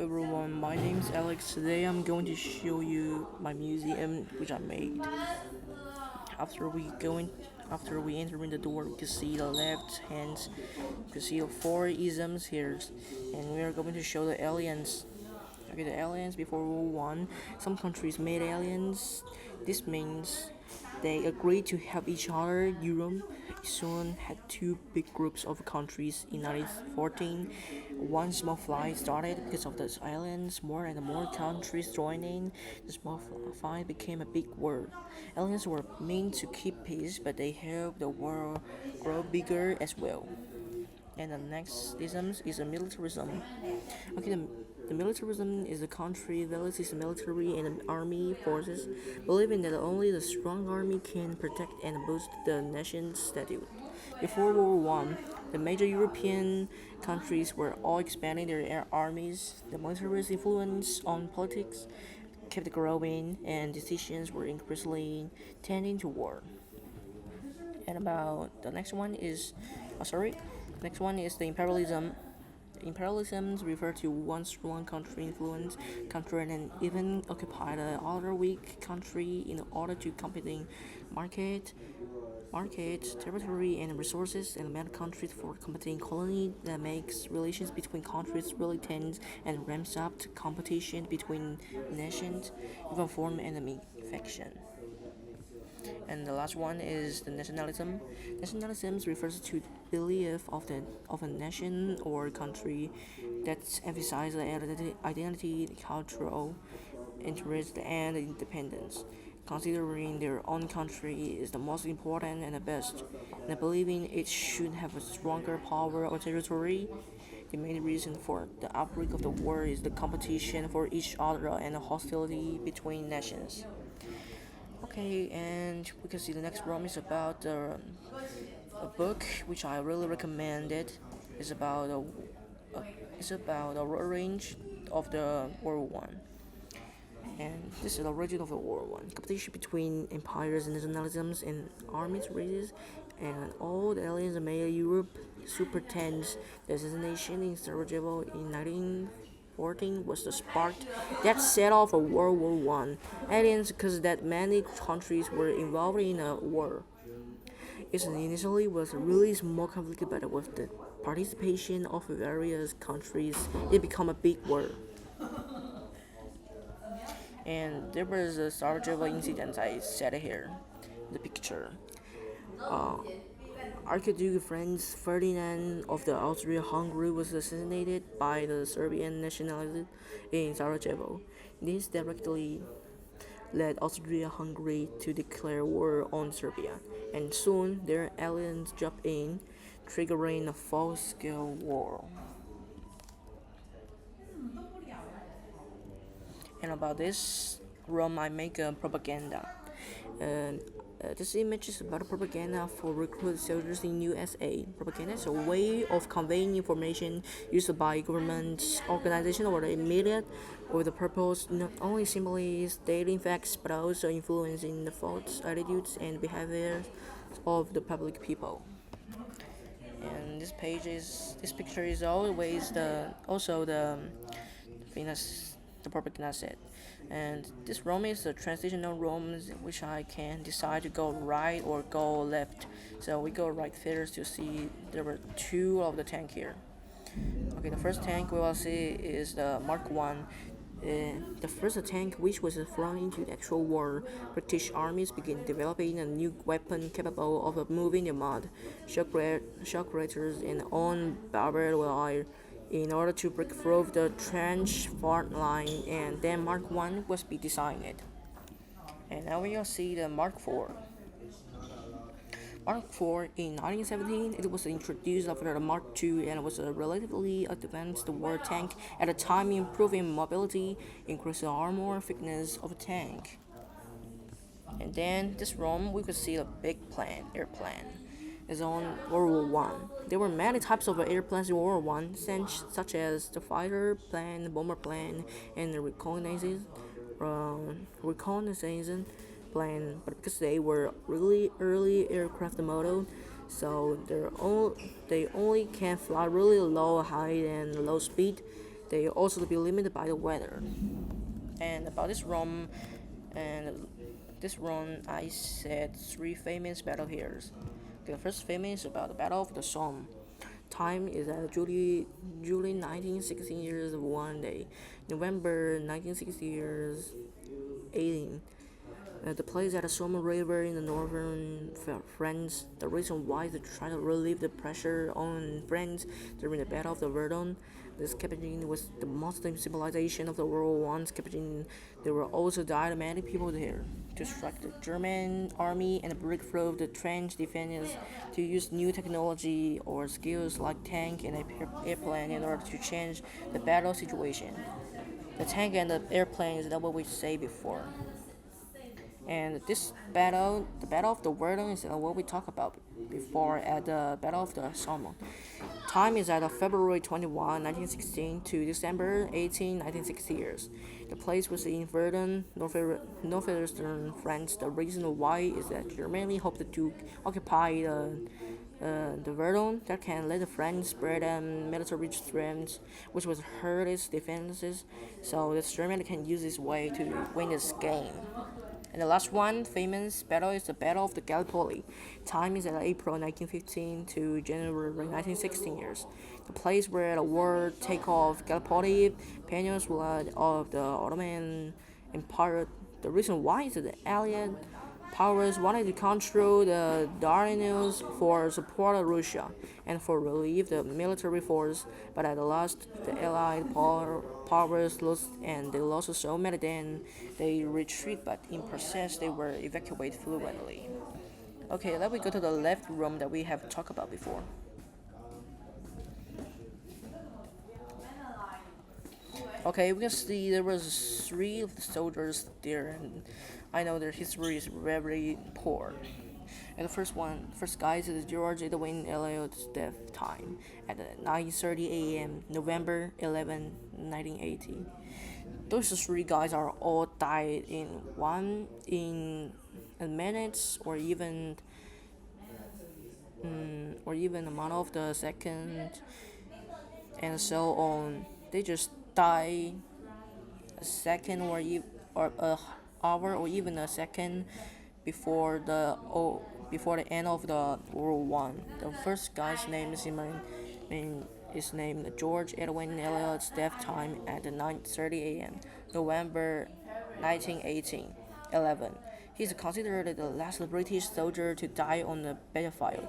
everyone, my name is Alex. Today I'm going to show you my museum which I made. After we go in, After we enter in the door, we can see the left hand. You can see the four isms here, and we are going to show the aliens. Okay, the aliens before World War One, some countries made aliens. This means they agreed to help each other. Europe soon had two big groups of countries. In 1914, one small flight started because of the aliens. More and more countries joined in. The small flight became a big war. Aliens were meant to keep peace, but they helped the world grow bigger as well. And the next ism is a militarism. Okay, the militarism is a country that uses military and army forces, believing that only the strong army can protect and boost the nation's status. Before World War One, the major European countries were all expanding their armies. The militarist influence on politics kept growing, and decisions were increasingly tending to war. And about the next one is, next one is the imperialism. Imperialisms refer to one strong country influence country and even occupy the other weak country in order to compete market, territory, and resources, and many countries for competing colony that makes relations between countries really tense and ramps up the competition between nations, even form enemy faction. And the last one is the nationalism. Nationalism refers to the belief of a nation or country that emphasizes identity, cultural interest, and independence. Considering their own country is the most important and the best, and believing it should have a stronger power or territory. The main reason for the outbreak of the war is the competition for each other and the hostility between nations. Okay, and we can see the next room is about a book which I really recommend it. It's about a range of the World War One, and this is the origin of the World War One. Competition between empires and nationalisms and armies races, and all the aliens made Europe super tense. The assassination in Sarajevo in 1914 was the spark that set off a World War One. Aliens, because that many countries were involved in a war. It initially was really small conflict, but with the participation of various countries, it became a big war. And there was a Sarajevo incident I said here, the picture. Uh, Archduke Franz Ferdinand of the Austria-Hungary was assassinated by the Serbian nationalists in Sarajevo. This directly led Austria-Hungary to declare war on Serbia, and soon their allies jumped in, triggering a full-scale war. And about this, Rome, I make a propaganda. And this image is about propaganda for recruit soldiers in USA. Propaganda is a way of conveying information used by governments, organizations, or the media with the purpose not only simply stating facts but also influencing the thoughts, attitudes, and behaviors of the public people. And this picture is always the famous the propaganda set. And this room is a transitional room which I can decide to go right or go left. So we go right first to see there were two of the tank here. Okay, the first tank we will see is the Mark One. The first tank which was thrown into the actual war. British armies began developing a new weapon capable of moving the mud, shock reactors, and on barbed wire in order to break through the trench front line, and then Mark One was be designed. And now we will see the Mark Four. Mark IV in 1917, it was introduced after the Mark II and was a relatively advanced war tank at the time, improving mobility, increasing armor thickness of the tank. And then this room, we could see a big airplane. Is on World War One. There were many types of airplanes in World War One, such as the fighter plane, the bomber plane, and the reconnaissance plane. But because they were really early aircraft model, so they only can fly really low height and low speed. They also be limited by the weather. And about this room, I said three famous battle here. The first famous is about the Battle of the Somme. Time is at July 1916 years of one day, November 1960 years 18. The place at the Somme River in the northern France. The reason why is to try to relieve the pressure on France during the Battle of the Verdun. This campaign was the Muslim civilization of the World One's campaign. There were also died many people there to strike the German army and break through the trench defenses, to use new technology or skills like tank and airplane in order to change the battle situation. The tank and the airplane is not what we say before. And this battle, the Battle of the Verdun, is what we talked about before at the Battle of the Somme. Time is at February 21, 1916 to December 18, 1960 years. The place was in Verdun, northwestern France. The reason why is that Germany hoped to occupy the Verdun that can let the French spread military strength, which would hurt its defenses. So the Germany can use this way to win this game. And the last one, famous battle, is the Battle of the Gallipoli. Time is at April 1915 to January 1916 years. The place where the war take off Gallipoli peninsula of the Ottoman Empire. The reason why is that the Allied powers wanted to control the Dardanelles for support of Russia and for relieve the military force, but at last the Allied powers lost and they lost so many then they retreat, but in process they were evacuated fluently. Okay, let me go to the left room that we have talked about before. Okay, we can see there was three of the soldiers there, and I know their history is very poor. And the first guy is George Edwin Elliot's death time at 9:30 a.m. November 11, 1980. Those three guys are all died in a minute or even a month of the second, and so on. They just die a second or a hour or even a second before the end of the World War. The first guy's name is named George Edwin Elliot's death time at 9:30 a.m. November 1911. He's considered the last British soldier to die on the battlefield.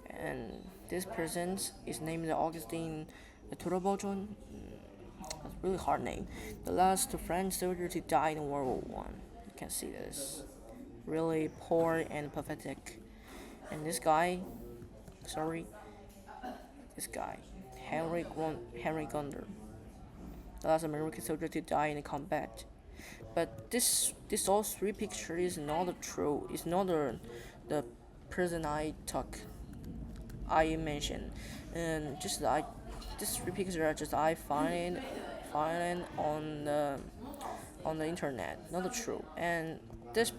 And this person is named Augustin Turbojon. That's a really hard name. The last French soldier to die in World War One. You can see this. Really poor and pathetic. And this guy, Henry Gunder, the last American soldier to die in combat. But this all three pictures is not true. It's not the person I mentioned, and this three pictures are just I find on the internet, not true. And this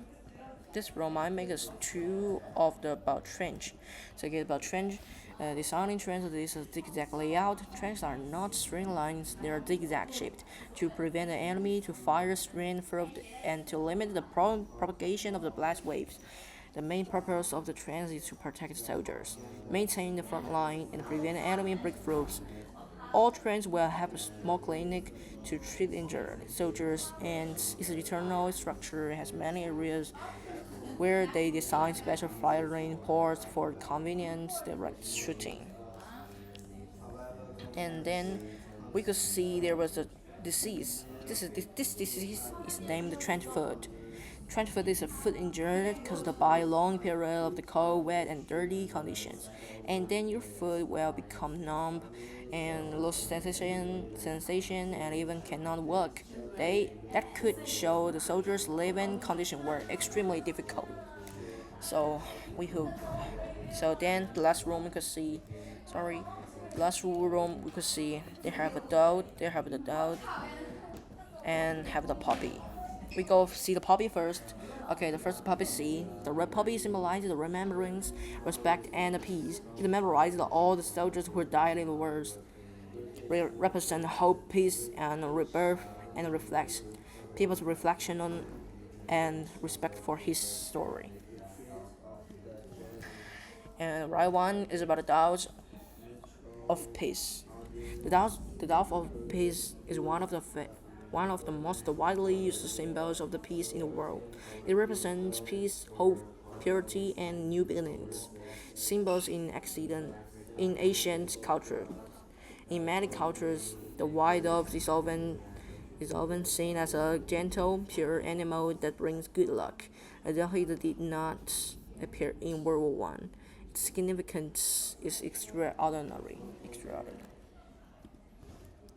remind make us two of the about trench. So again about trench. Designing trenches is a zigzag layout. Trenches are not straight lines; they are zigzag shaped to prevent the enemy to fire straight through and to limit the propagation of the blast waves. The main purpose of the trench is to protect soldiers, maintain the front line, and prevent enemy breakthroughs. All trenches will have a small clinic to treat injured soldiers, and its internal structure has many areas where they design special firing ports for convenient direct shooting. And then we could see there was a disease. This disease is named trench foot. Trench foot is a foot injured caused by a long period of the cold, wet, and dirty conditions, and then your foot will become numb and lose sensation, and even cannot walk. That could show the soldiers' living conditions were extremely difficult. So we hope. So then the last room we could see. The last room we could see they have a dog. They have the dog, and have the puppy. We go see the puppy first. Okay, the first puppy see. The red puppy symbolizes the remembrance, respect, and the peace. It memorizes all the soldiers who died in the wars. represent hope, peace, and rebirth, and reflects people's reflection on and respect for his story. And right one is about the Tao of peace. The Tao of peace is one of the most widely used symbols of the peace in the world. It represents peace, hope, purity, and new beginnings. Symbols in ancient culture. In many cultures, the white dove is often seen as a gentle, pure animal that brings good luck, although it did not appear in World War One. Its significance is extraordinary.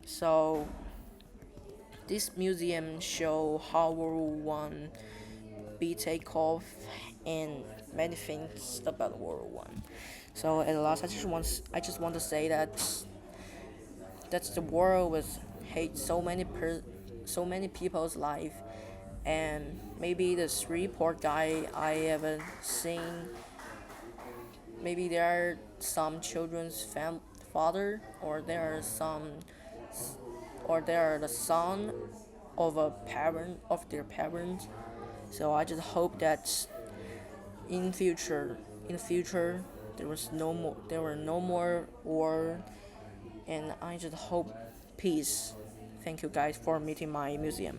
So this museum show how World War One be take off and many things about World War One. So at last, I just want to say that the world was hate so many people's life, and maybe the three poor guy I ever seen. Maybe there are some children's father, or there are the son of a parent of their parents. So I just hope that in future, there were no more war, and I just hope peace. Thank you guys for meeting my museum.